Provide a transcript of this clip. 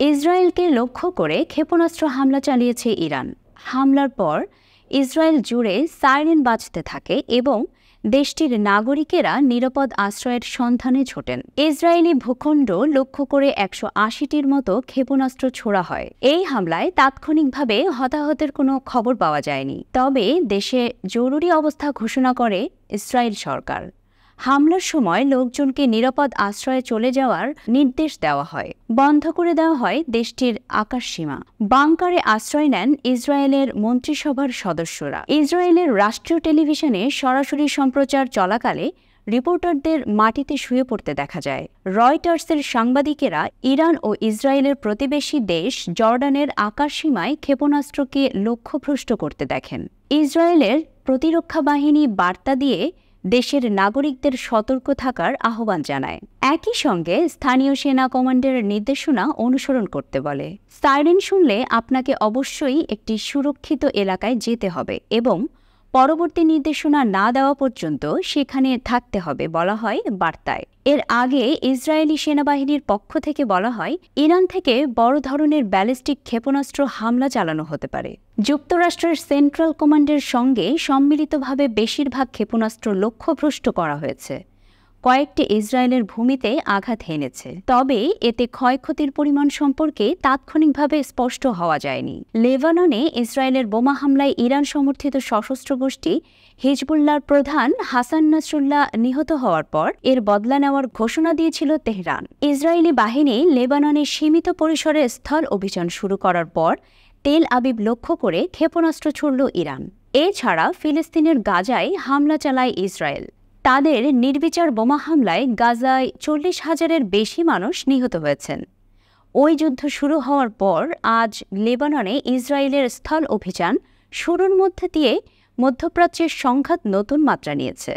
ইসরায়েলকে লক্ষ্য করে ক্ষেপণাস্ত্র হামলা চালিয়েছে ইরান। হামলার পর ইসরায়েল জুড়ে সাইরেন বাজতে থাকে এবং দেশটির নাগরিকেরা নিরাপদ আশ্রয়ের সন্ধানে ছোটেন। ইসরায়েলি ভূখণ্ড লক্ষ্য করে ১৮০টির মতো ক্ষেপণাস্ত্র ছোড়া হয়। এই হামলায় তাৎক্ষণিকভাবে হতাহতের কোনো খবর পাওয়া যায়নি, তবে দেশে জরুরি অবস্থা ঘোষণা করে ইসরায়েল সরকার। হামলার সময় লোকজনকে নিরাপদ আশ্রয়ে চলে যাওয়ার নির্দেশ দেওয়া হয়। বন্ধ করে দেওয়া হয় দেশটির আকাশসীমা। বাংকারে আশ্রয় নেন ইসরায়েলের মন্ত্রিসভার সদস্যরা। ইসরায়েলের রাষ্ট্রীয় টেলিভিশনে সরাসরি সম্প্রচার চলাকালে রিপোর্টারদের মাটিতে শুয়ে পড়তে দেখা যায়। রয়টার্সের সাংবাদিকেরা ইরান ও ইসরায়েলের প্রতিবেশী দেশ জর্ডানের আকাশসীমায় ক্ষেপণাস্ত্রকে লক্ষ্যভ্রষ্ট করতে দেখেন। ইসরায়েলের প্রতিরক্ষা বাহিনী বার্তা দিয়ে দেশের নাগরিকদের সতর্ক থাকার আহ্বান জানায়। একই সঙ্গে স্থানীয় সেনা কমান্ডের নির্দেশনা অনুসরণ করতে বলে। সাইরেন শুনলে আপনাকে অবশ্যই একটি সুরক্ষিত এলাকায় যেতে হবে এবং পরবর্তী নির্দেশনা না দেওয়া পর্যন্ত সেখানে থাকতে হবে বলা হয় বার্তায়। এর আগে ইসরায়েলি সেনাবাহিনীর পক্ষ থেকে বলা হয়, ইরান থেকে বড় ধরনের ব্যালিস্টিক ক্ষেপণাস্ত্র হামলা চালানো হতে পারে। যুক্তরাষ্ট্রের সেন্ট্রাল কমান্ডের সঙ্গে সম্মিলিতভাবে বেশিরভাগ ক্ষেপণাস্ত্র লক্ষ্যভ্রষ্ট করা হয়েছে। কয়েকটি ইসরায়েলের ভূমিতে আঘাত হেনেছে, তবে এতে ক্ষয়ক্ষতির পরিমাণ সম্পর্কে তাৎক্ষণিকভাবে স্পষ্ট হওয়া যায়নি। লেবাননে ইসরায়েলের বোমা হামলায় ইরান সমর্থিত সশস্ত্র গোষ্ঠী হিজবুল্লাহর প্রধান হাসান নাসরুল্লাহ নিহত হওয়ার পর এর বদলা নেওয়ার ঘোষণা দিয়েছিল তেহরান। ইসরায়েলি বাহিনী লেবাননে সীমিত পরিসরে স্থল অভিযান শুরু করার পর তেল আবিব লক্ষ্য করে ক্ষেপণাস্ত্র ছুড়ল ইরান। এছাড়া ফিলিস্তিনের গাজায় হামলা চালায় ইসরায়েল। তাদের নির্বিচার বোমা হামলায় গাজায় ৪০,০০০-এর বেশি মানুষ নিহত হয়েছেন। ওই যুদ্ধ শুরু হওয়ার পর আজ লেবাননে ইসরায়েলের স্থল অভিযান শুরুর মধ্যে দিয়ে মধ্যপ্রাচ্যের সংঘাত নতুন মাত্রা নিয়েছে।